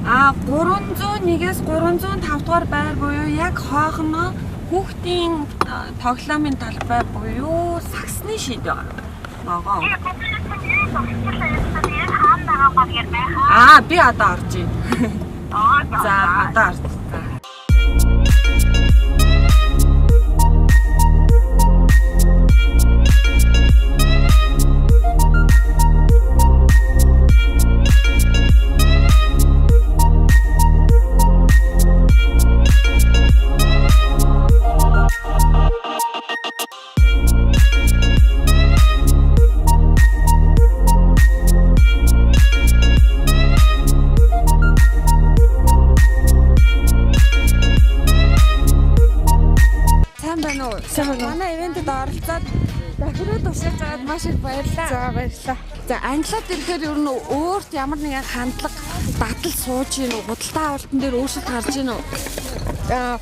А 301-ээс 305 дугаар байр буюу яг хоохно хүүхдийн тоглоомын талбай буюу сагсны шид байгаа. Ногоо. Би одоо орж байна. За одоо орж байна. Манай ивентэд оролцоод дахиад тушааж байгаад маш их баярлалаа. За баярлалаа. За англиад ирэхээр ер нь өөрт ямар нэгэн хандлага дадал сууж гин үү? Худалдаа авалтан дээр өөрчлөлт гарч гин үү?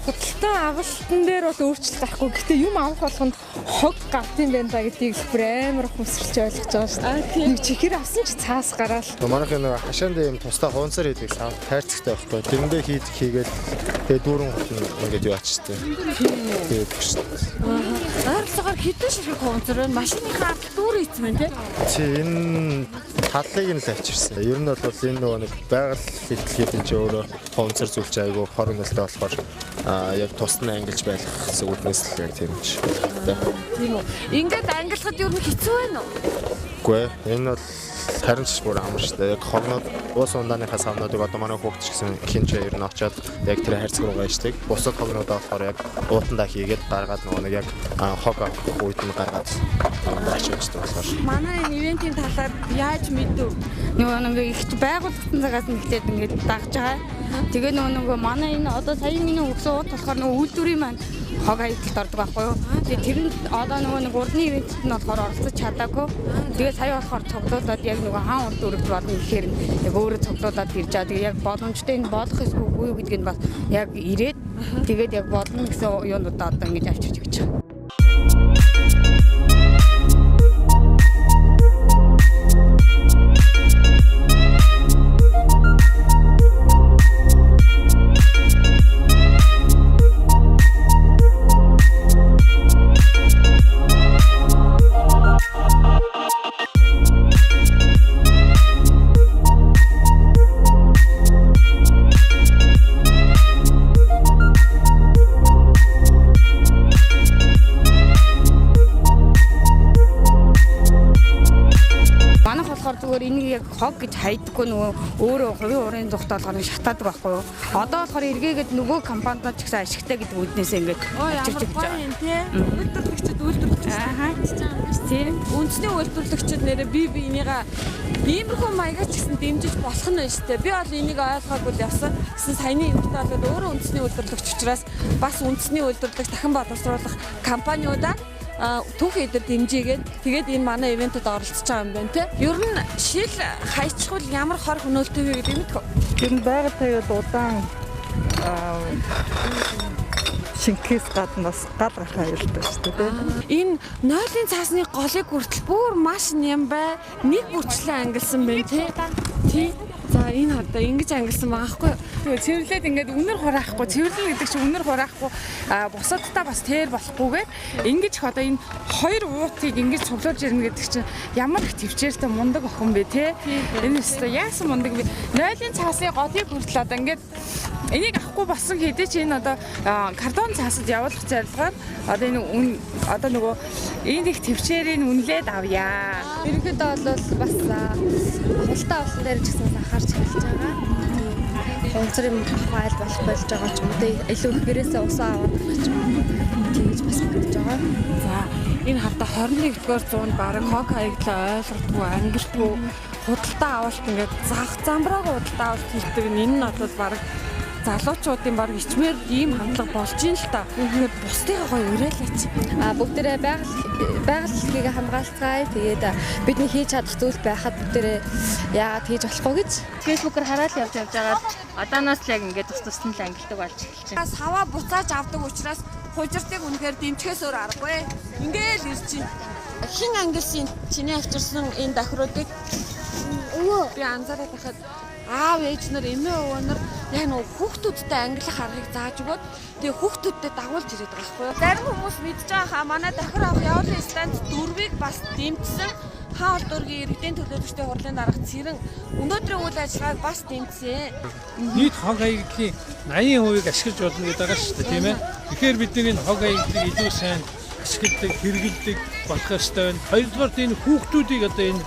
Худалдаа авалтан дээр бол өөрчлөлт гарахгүй. Гэхдээ юм авах болгонд хог гавтын байна да гэдгийг амар хүсэлж ойлгож байгаа шүү дээ. Нэг чихэр авсан ч цаас гараал. Манайх нэг хашаанд юм тусдаа хуунцар хийдэг сав тайрцагтай байхгүй. Тэрэндээ хийгээд тэгээ дүүрэн хутна ингээд юу ачжтэй. Тэгээд шүү дээ. Ойролцоогоор хэдэн ширхэг хуунцар байна? Машиныхаа дүүр ийцэн байна тий? Чи энэ таллыг нь л авчирсан. Ер нь бол энэ нөгөө нэг байгаль хэлтгээд чи өөрөө хуунцар зүйлч айгу хорон нөлтөө болохоор яг тусна ангилж байх зүйлнээс л яг тийм ч. Тийм үү. Ингээд ангилахад ер нь хэцүү байна уу? Үгүй ээ. Энэ бол харин ч бүр амар шүү дээ. Яг хогноод уус ундааныхаа савнуудыг одоо манай хүүхд ч гэсэн хинч ер нь очоод яг тэр хайрцаг руугаа ичдэг. Бусад хогнуудаа болохоор яг уутандаа хийгээд гаргаад нөгөө нэг яг хог авах үед нь гаргаад ачааждаг болохоор. Манай энэ ивентийн талаар яаж мэдв? Нөгөө нэг ихт байгууллагын цагаас нь эхлээд ингээд дагж байгаа. Тэгээ нөгөө манай энэ одоо сая миний өгсөн ууд болохоор нөгөө үйлдвэрийн маань хог хаягдлалд ордог байхгүй юу. Тэгээ тэр нь одоо нөгөө нэг урдны ивентэд нь болохоор оролцож чадаагүй. Тэгээ сая болохоор цуглуулад яг нөгөө хаан урд өргөж болно гэхээр яг өөрөө цуглуулад ирж байгаа. Тэгээ яг боломжтой энэ болох эсвэл юу гэдгийг нь бас яг ирээд тэгээд яг болно гэсэн юунуудаа одоо ингэж авчирч өгч байгаа. Зүгээр энийг яг хог гэж хайдаггүй нөгөө өөрөө хувийн урын зүгт болгоно шатаадаг байхгүй юу. Одоо болохоор эргээгээд нөгөө компаниуд ч гэсэн ашигтай гэдэг үднээс ингээд авчирч өгч байгаа юм тий. Үйлдвэрлэгчд тийм. Үндэсний үйлдвэрлэгчид нэрээ би энийгээ иймэрхүү маягаар ч гэсэн дэмжиж болох нь байна шүү дээ. Би бол энийг ойлгоогүй л явсан. Гэсэн саяны юмтай болоод өөрөө үндэсний үйлдвэрлэгч учраас бас үндэсний үйлдвэрлэгч дахин боловсруулах компаниудаа түүхий дээр дэмжигээд тэгээд энэ манай ивентэд оролцож байгаа юм байна те. Ер нь шил хайчхвал ямар хор хөнөөлтэй вэ гэдэг мэдгүй. Ер нь байгаль тавиад удаан шинкээс гадна бас гал гарах аюултай шүү дээ. Энэ нойлын цаасны голыг хүртэл бүр маш нэм бай. Нэг бүрчлэн ангилсан байна те. Тий. За энэ одоо ингэж ангилсан байгаа хгүй. Тэгээ цэвэрлээд ингээд үнэр хураахгүй, цэвэрлэн гэдэг чинь үнэр хураахгүй бусадтай бас тэр болохгүйгээр ингэж их одоо энэ хоёр уутыг ингэж цуглуулж ирнэ гэдэг чинь ямар их төвчээртэй мундаг охин бэ те. Энэ өстө яасан мундаг бэ? Нойлын цаасны голыг хүртэл одоо ингээд энийг авахгүй болсон хэдий чи энэ одоо картон цаасад явуулах зорилгоор одоо энэ одоо нөгөө энэ их төвчээрийг үнэлээд авъя. Ерөнхийдөө бол бас хултаа болсон дээр ч гэсэн анхаарч эхэлж байгаа. Онцрын файл болох болж байгаа ч юм уу илүү гэрээсээ усаа аваад гэж тэгж бас бодож байгаа. За энэ хавта 21-р зуунд бараг хог хаягдлаа ойлгохгүй ангилтгүй худалдаа авалт ингээд зах замбрааг худалдаа авалт хийдэг энэ нь бол бараг залуучуудын баг ичмээр ийм хандлага болж ийн л та. Тэгэхээр бусдыгаа гоё уриалаач. Бүгдээрээ байгальлалыг хамгаалцгаая. Тэгээд бидний хийж чадах зүйл байхад бүгдээрээ яагаад хийж болохгүй гэж фэйсбүүкээр хараад явж байгаа. Одооноос л яг ингээд тус нь л ангилдаг болж эхэлж байна. Саваа буцааж авдаг учраас хужиртыг үнэхээр дэмжихээс өөр аргагүй. Ингээл ирж чинь. Хин ангилсан чиний авчирсан энэ давхруудыг би анзаараад байхад аав ээж нар эмээ өвөө нар яг нэг хүүхдүүдтэй ангилах аргыг зааж өгөөд тэгээ хүүхдүүдтэй дагуулж ирээд байгаа байхгүй юу. Зарим хүмүүс мэдж байгаа хаа манай давхар авах явуулын станц дөрвийг бас дэмжсэн. Хаал дургийн иргэдийн төлөөлөгчтэй хурлын дарга Цэрэн өнөөдрийн үйл ажиллагааг бас дэмжсэн. Нийт хог хаягдлын 80% ашиглаж болно гэдэг байгаа шүү дээ, тийм ээ. Тэгэхээр бид энэ хог хаягдлыг илүү сайн ашигладаг, хэрэгэлдэг болох ёстой байна. Хоёрдугаар энэ хүүхдүүдийг одоо энэ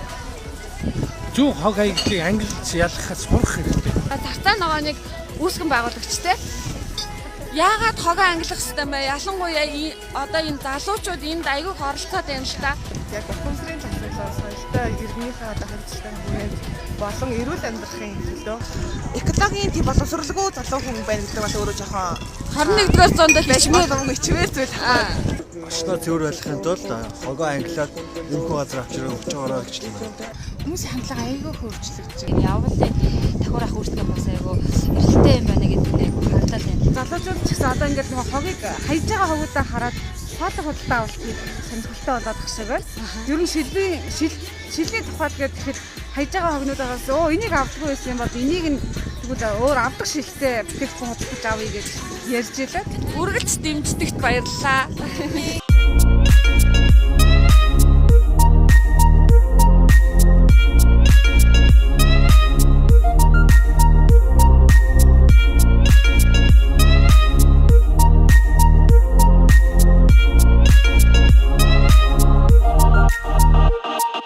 зөв хог хаягдлыг ангилж ялгахаас сурах хэрэгтэй. Тартай ногооныг үүсгэн байгуулагчтэй. Яагаад хогоо ангилах хэрэгтэй бэ? Ялангуяа одоо энэ залуучууд энд аягүй оролцоод байна л та. Яг ухамсарын засаглалаас соёлтой иргэнийхээ одоо харилцааны хүрээнд болон эрүүл амьдрахын төлөө экологийн төв боловсруулгүй залуу хүн байна гэдэг бол өөрөө жоохон 21-р зуунд л болон мичвэр зүйл. Орчноо цэвэр байхын тулд хогоо ангилаад нэмэх газар авчраа өгч байгаараа гэж байна. Хүмүүсийн хандлага аягүй хөрвчлөгдөж байна. Явуулын давхар ах үүсгэх бас айгүй эрэлттэй юм байна гэдэг нь харлаа байна. Залуучууд ч гэсэн одоо ингээд нөгөө хогийг хайж байгаа хогуудаа хараад хоолой худалдаа авалтыг сонирхолтой болоод тах шиг байна. Ер нь шилний тухайд гэхэд хайж байгаа хогнуудаас энийг авдаггүй байсан юм бол энийг нь тэгвэл өөр авдаг шилтэй бүтээгдэхүүн худалдаж авъя гэж ярьж илээ. Үргэлж дэмждэгт баярлалаа.